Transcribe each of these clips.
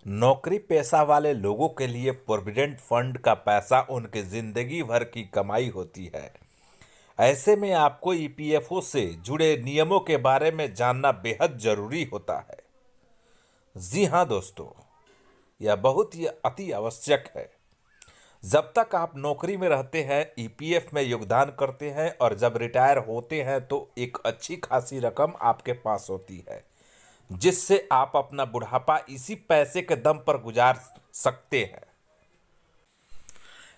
नौकरी पेशा वाले लोगों के लिए प्रोविडेंट फंड का पैसा उनकी जिंदगी भर की कमाई होती है। ऐसे में आपको ईपीएफओ से जुड़े नियमों के बारे में जानना बेहद जरूरी होता है। जी हाँ दोस्तों, यह बहुत ही अति आवश्यक है। जब तक आप नौकरी में रहते हैं, ईपीएफ में योगदान करते हैं और जब रिटायर होते हैं तो एक अच्छी खासी रकम आपके पास होती है, जिससे आप अपना बुढ़ापा इसी पैसे के दम पर गुजार सकते हैं।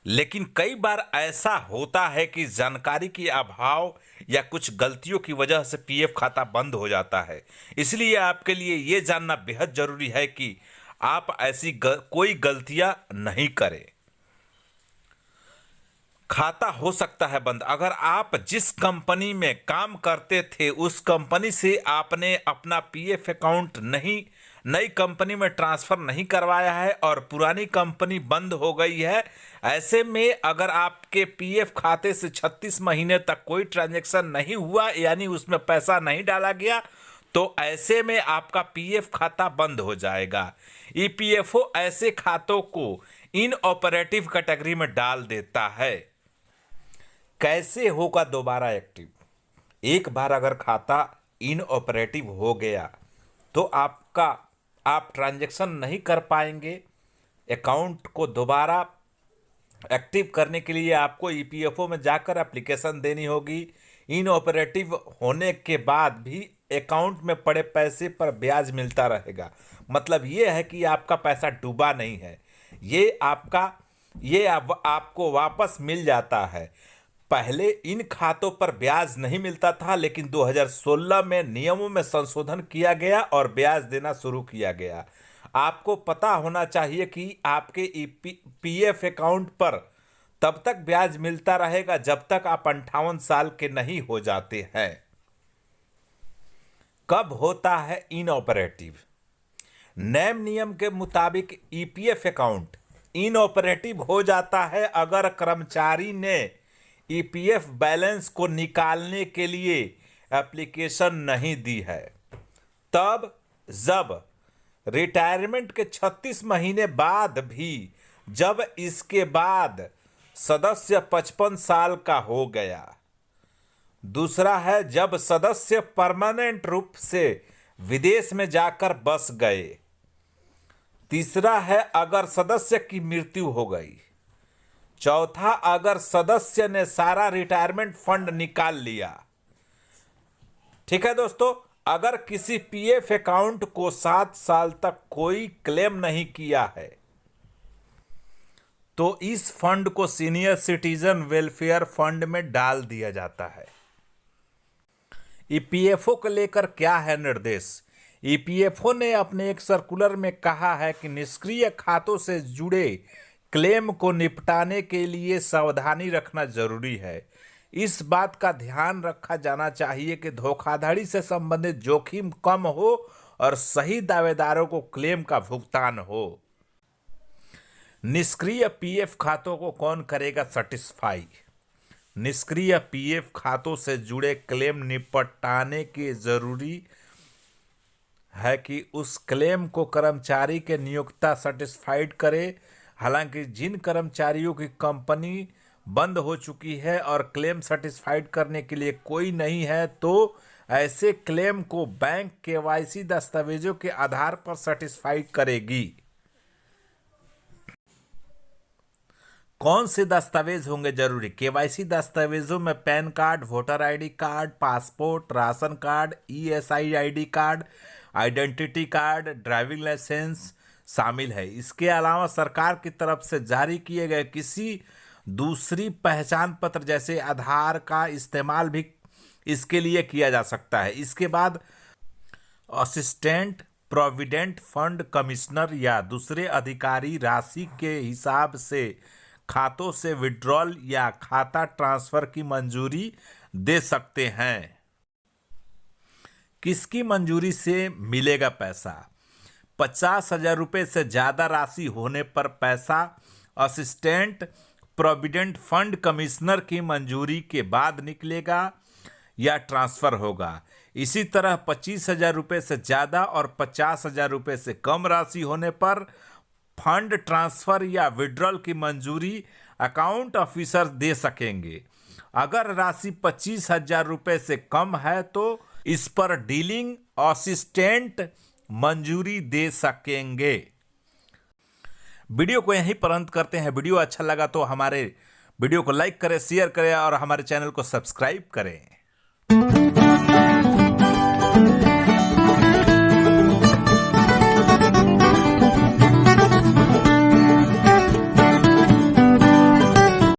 लेकिन कई बार ऐसा होता है कि जानकारी की अभाव या कुछ गलतियों की वजह से पीएफ खाता बंद हो जाता है। इसलिए आपके लिए ये जानना बेहद जरूरी है कि आप ऐसी कोई गलतियां नहीं करें। खाता हो सकता है बंद अगर आप जिस कंपनी में काम करते थे उस कंपनी से आपने अपना पीएफ अकाउंट नहीं नई कंपनी में ट्रांसफर नहीं करवाया है और पुरानी कंपनी बंद हो गई है। ऐसे में अगर आपके पीएफ खाते से 36 महीने तक कोई ट्रांजैक्शन नहीं हुआ, यानी उसमें पैसा नहीं डाला गया, तो ऐसे में आपका पीएफ खाता बंद हो जाएगा। ईपीएफओ ऐसे खातों को इनऑपरेटिव कैटेगरी में डाल देता है। कैसे होगा दोबारा एक्टिव? एक बार अगर खाता इनऑपरेटिव हो गया तो आप ट्रांजैक्शन नहीं कर पाएंगे। अकाउंट को दोबारा एक्टिव करने के लिए आपको ईपीएफओ में जाकर एप्लीकेशन देनी होगी। इनऑपरेटिव होने के बाद भी अकाउंट में पड़े पैसे पर ब्याज मिलता रहेगा। मतलब ये है कि आपका पैसा डूबा नहीं है, ये आपको वापस मिल जाता है। पहले इन खातों पर ब्याज नहीं मिलता था, लेकिन 2016 में नियमों में संशोधन किया गया और ब्याज देना शुरू किया गया। आपको पता होना चाहिए कि आपके पीएफ अकाउंट पर तब तक ब्याज मिलता रहेगा जब तक आप 58 साल के नहीं हो जाते हैं। कब होता है इनऑपरेटिव? नए नियम के मुताबिक ईपीएफ अकाउंट इनऑपरेटिव हो जाता है अगर कर्मचारी ने ईपीएफ बैलेंस को निकालने के लिए एप्लीकेशन नहीं दी है। तब जब रिटायरमेंट के 36 महीने बाद भी, जब इसके बाद सदस्य 55 साल का हो गया। दूसरा है जब सदस्य परमानेंट रूप से विदेश में जाकर बस गए। तीसरा है अगर सदस्य की मृत्यु हो गई। चौथा, अगर सदस्य ने सारा रिटायरमेंट फंड निकाल लिया। ठीक है दोस्तों, अगर किसी पीएफ अकाउंट को 7 साल तक कोई क्लेम नहीं किया है तो इस फंड को सीनियर सिटीजन वेलफेयर फंड में डाल दिया जाता है। ईपीएफओ को लेकर क्या है निर्देश? ईपीएफओ ने अपने एक सर्कुलर में कहा है कि निष्क्रिय खातों से जुड़े क्लेम को निपटाने के लिए सावधानी रखना जरूरी है। इस बात का ध्यान रखा जाना चाहिए कि धोखाधड़ी से संबंधित जोखिम कम हो और सही दावेदारों को क्लेम का भुगतान हो। निष्क्रिय पीएफ खातों को कौन करेगा सेटिस्फाई? निष्क्रिय पीएफ खातों से जुड़े क्लेम निपटाने के जरूरी है कि उस क्लेम को कर्मचारी के नियोक्ता सेटिस्फाइड करे। हालांकि जिन कर्मचारियों की कंपनी बंद हो चुकी है और क्लेम सेटिस्फाइड करने के लिए कोई नहीं है, तो ऐसे क्लेम को बैंक केवाईसी दस्तावेजों के आधार पर सेटिस्फाइड करेगी। कौन से दस्तावेज होंगे जरूरी? केवाईसी दस्तावेजों में PAN card, voter ID card, passport, ration card, ESI ID card, identity card, driving licence शामिल है। इसके अलावा सरकार की तरफ से जारी किए गए किसी दूसरी पहचान पत्र जैसे आधार का इस्तेमाल भी इसके लिए किया जा सकता है। इसके बाद असिस्टेंट प्रोविडेंट फंड कमिश्नर या दूसरे अधिकारी राशि के हिसाब से खातों से विड्रॉल या खाता ट्रांसफर की मंजूरी दे सकते हैं। किसकी मंजूरी से मिलेगा पैसा? 50,000 रुपये से ज़्यादा राशि होने पर पैसा असिस्टेंट प्रोविडेंट फंड कमिश्नर की मंजूरी के बाद निकलेगा या ट्रांसफ़र होगा। इसी तरह 25,000 रुपये से ज़्यादा और 50,000 रुपये से कम राशि होने पर फंड ट्रांसफर या विड्रॉल की मंजूरी अकाउंट ऑफिसर दे सकेंगे। अगर राशि 25,000 रुपये से कम है तो इस पर डीलिंग असिस्टेंट मंजूरी दे सकेंगे। वीडियो को यहीं पर अंत करते हैं। वीडियो अच्छा लगा तो हमारे वीडियो को लाइक करें, शेयर करें और हमारे चैनल को सब्सक्राइब करें।